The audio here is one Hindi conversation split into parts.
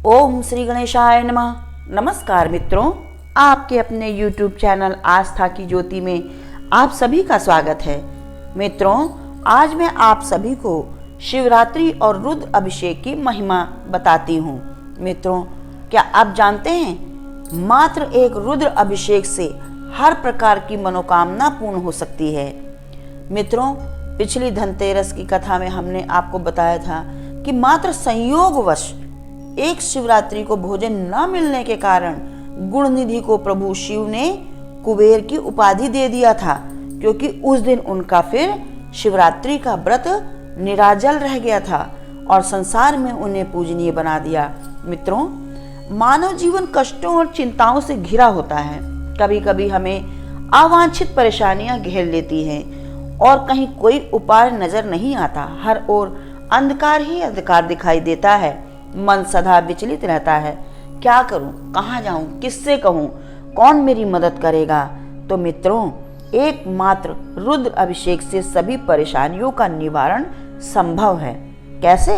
ओम श्री गणेशाय नमः। नमस्कार मित्रों, आपके अपने YouTube चैनल आस्था की ज्योति में आप सभी का स्वागत है। मित्रों, आज मैं आप सभी को शिवरात्रि और रुद्र अभिषेक की महिमा बताती हूँ। मित्रों, क्या आप जानते हैं मात्र एक रुद्र अभिषेक से हर प्रकार की मनोकामना पूर्ण हो सकती है। मित्रों, पिछली धनतेरस की कथा में हमने आपको बताया था कि मात्र संयोगवश एक शिवरात्रि को भोजन न मिलने के कारण गुणनिधि को प्रभु शिव ने कुबेर की उपाधि दे दिया था, क्योंकि उस दिन उनका फिर शिवरात्रि का व्रत निराजल रह गया था और संसार में उन्हें पूजनीय बना दिया। मित्रों, मानव जीवन कष्टों और चिंताओं से घिरा होता है। कभी कभी हमें अवांछित परेशानियां घेर लेती हैं और कहीं कोई उपाय नजर नहीं आता। हर ओर अंधकार ही अंधकार दिखाई देता है। मन सदा विचलित रहता है। क्या करूं, कहां जाऊं, किससे कहूं, कौन मेरी मदद करेगा। तो मित्रों, एकमात्र रुद्र अभिषेक से सभी परेशानियों का निवारण संभव है। कैसे,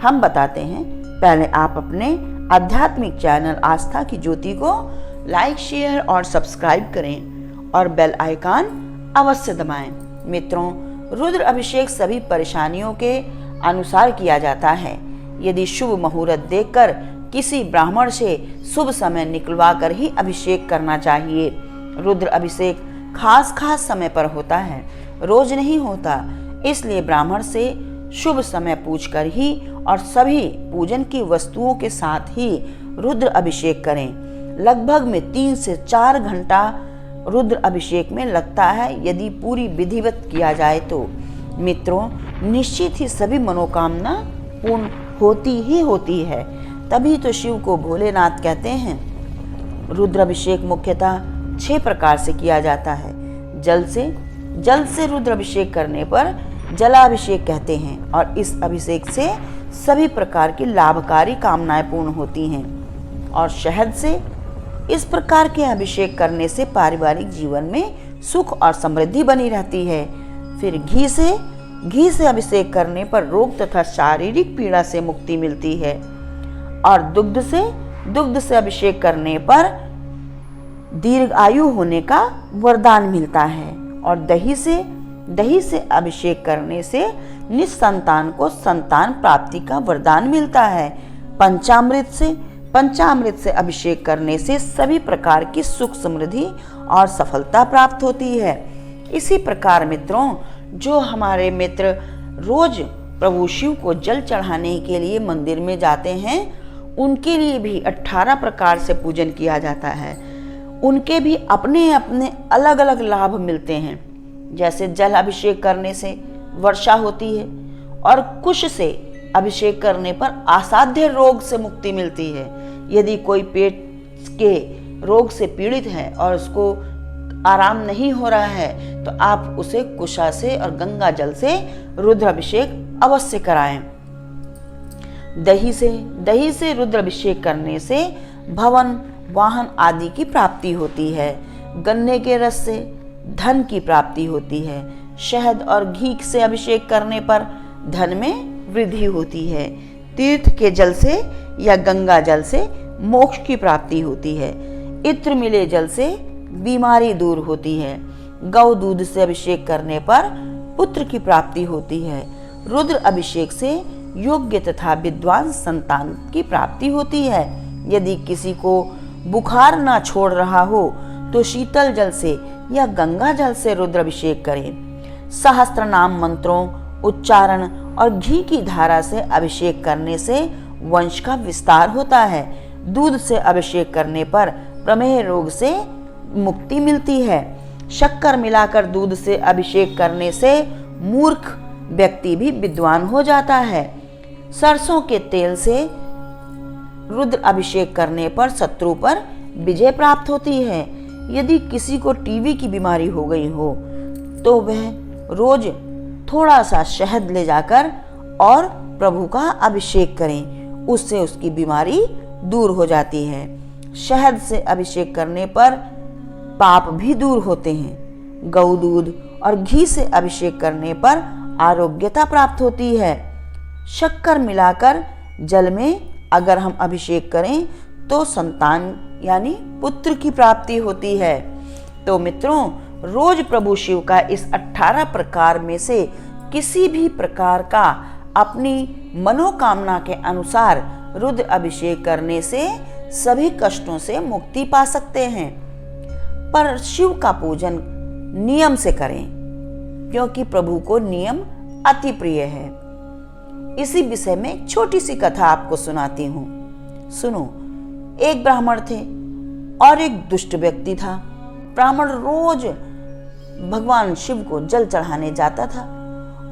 हम बताते हैं। पहले आप अपने आध्यात्मिक चैनल आस्था की ज्योति को लाइक, शेयर और सब्सक्राइब करें और बेल आइकन अवश्य दबाएं। मित्रों, रुद्र अभिषेक सभी परेशानियों के अनुसार किया जाता है। यदि शुभ मुहूर्त देखकर किसी ब्राह्मण से शुभ समय निकलवा कर ही अभिषेक करना चाहिए। रुद्र अभिषेक खास समय पर होता है, रोज नहीं होता। इसलिए ब्राह्मण से शुभ समय पूछकर ही और सभी पूजन की वस्तुओं के साथ ही रुद्र अभिषेक करें। लगभग में 3 से 4 घंटा रुद्र अभिषेक में लगता है। यदि पूरी विधिवत किया जाए तो मित्रों, निश्चित ही सभी मनोकामना पूर्ण होती ही होती है। तभी तो शिव को भोलेनाथ कहते हैं। रुद्र अभिषेक मुख्यतः 6 प्रकार से किया जाता है। जल से रुद्र अभिषेक करने पर जलाभिषेक कहते हैं और इस अभिषेक से सभी प्रकार की लाभकारी कामनाएं पूर्ण होती हैं। और शहद से, इस प्रकार के अभिषेक करने से पारिवारिक जीवन में सुख और समृद्धि बनी रहती है। फिर घी से अभिषेक करने पर रोग तथा शारीरिक पीड़ा से मुक्ति मिलती है। और दुग्ध से अभिषेक करने पर दीर्घ आयु होने का वरदान मिलता है। और दही से अभिषेक करने से निसंतान को संतान प्राप्ति का वरदान मिलता है। पंचामृत से अभिषेक करने से सभी प्रकार की सुख, समृद्धि और सफलता प्राप्त होती है। इसी प्रकार मित्रों, जो हमारे मित्र रोज प्रभु शिव को जल चढ़ाने के लिए मंदिर में जाते हैं, उनके लिए भी 18 प्रकार से पूजन किया जाता है। उनके भी अपने अपने अलग अलग लाभ मिलते हैं। जैसे जल अभिषेक करने से वर्षा होती है और कुश से अभिषेक करने पर असाध्य रोग से मुक्ति मिलती है। यदि कोई पेट के रोग से पीड़ित है और उसको आराम नहीं हो रहा है, तो आप उसे कुशा से और गंगा जल से रुद्र अभिषेक अवश्य कराएं। दही से रुद्र अभिषेक करने से भवन, वाहन आदि की प्राप्ति होती है। गन्ने के रस से धन की प्राप्ति होती है। शहद और घी से अभिषेक करने पर धन में वृद्धि होती है। तीर्थ के जल से या गंगा जल से मोक्ष की प्राप्ति होती है। इत्र मिले जल से बीमारी दूर होती है। गौ दूध से अभिषेक करने पर पुत्र की प्राप्ति होती है। रुद्र अभिषेक से योग्य तथा विद्वान संतान की प्राप्ति होती है। यदि किसी को बुखार ना छोड़ रहा हो तो शीतल जल से या गंगा जल से रुद्र अभिषेक करें। सहस्त्र नाम मंत्रों उच्चारण और घी की धारा से अभिषेक करने से वंश का विस्तार होता है। दूध से अभिषेक करने पर प्रमेह रोग से मुक्ति मिलती है। शक्कर मिलाकर दूध से अभिषेक करने से मूर्ख व्यक्ति भी विद्वान हो जाता है। सरसों के तेल से रुद्र अभिषेक करने पर शत्रु पर विजय प्राप्त होती है। यदि किसी को टीबी की बीमारी हो गई हो तो वह रोज थोड़ा सा शहद ले जाकर और प्रभु का अभिषेक करें, उससे उसकी बीमारी दूर हो जाती है। शहद से अभिषेक करने पर पाप भी दूर होते हैं। गौ दूध और घी से अभिषेक करने पर आरोग्यता प्राप्त होती है। शक्कर मिलाकर जल में अगर हम अभिषेक करें तो संतान यानी पुत्र की प्राप्ति होती है। तो मित्रों, रोज प्रभु शिव का इस 18 प्रकार में से किसी भी प्रकार का अपनी मनोकामना के अनुसार रुद्र अभिषेक करने से सभी कष्टों से मुक्ति पा सकते हैं। पर शिव का पूजन नियम से करें, क्योंकि प्रभु को नियम अति प्रिय है। इसी विषय में एक छोटी सी कथा आपको सुनाती हूँ, सुनो। एक ब्राह्मण थे और एक दुष्ट व्यक्ति था। ब्राह्मण रोज भगवान शिव को जल चढ़ाने जाता था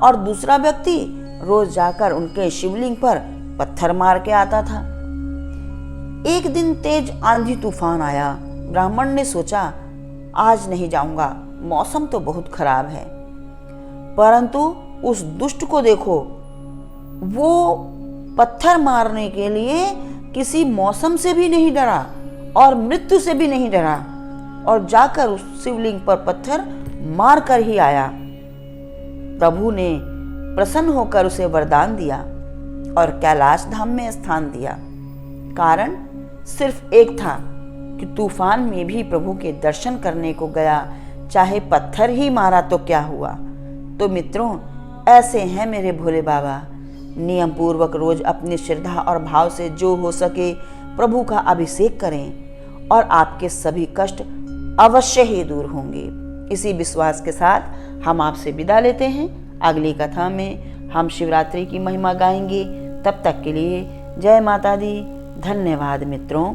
और दूसरा व्यक्ति रोज जाकर उनके शिवलिंग पर पत्थर मार के आता था। एक दिन तेज आंधी तूफान आया। ब्राह्मण ने सोचा, आज नहीं जाऊंगा, मौसम तो बहुत खराब है। परंतु उस दुष्ट को देखो, वो पत्थर मारने के लिए किसी मौसम से भी नहीं डरा और मृत्यु से भी नहीं डरा और जाकर उस शिवलिंग पर पत्थर मार कर ही आया। प्रभु ने प्रसन्न होकर उसे वरदान दिया और कैलाश धाम में स्थान दिया। कारण सिर्फ एक था कि तूफान में भी प्रभु के दर्शन करने को गया, चाहे पत्थर ही मारा तो क्या हुआ। तो मित्रों, ऐसे हैं मेरे भोले बाबा। नियम पूर्वक रोज अपनी श्रद्धा और भाव से जो हो सके प्रभु का अभिषेक करें और आपके सभी कष्ट अवश्य ही दूर होंगे। इसी विश्वास के साथ हम आपसे विदा लेते हैं। अगली कथा में हम शिवरात्रि की महिमा गाएंगे। तब तक के लिए जय माता दी। धन्यवाद मित्रों।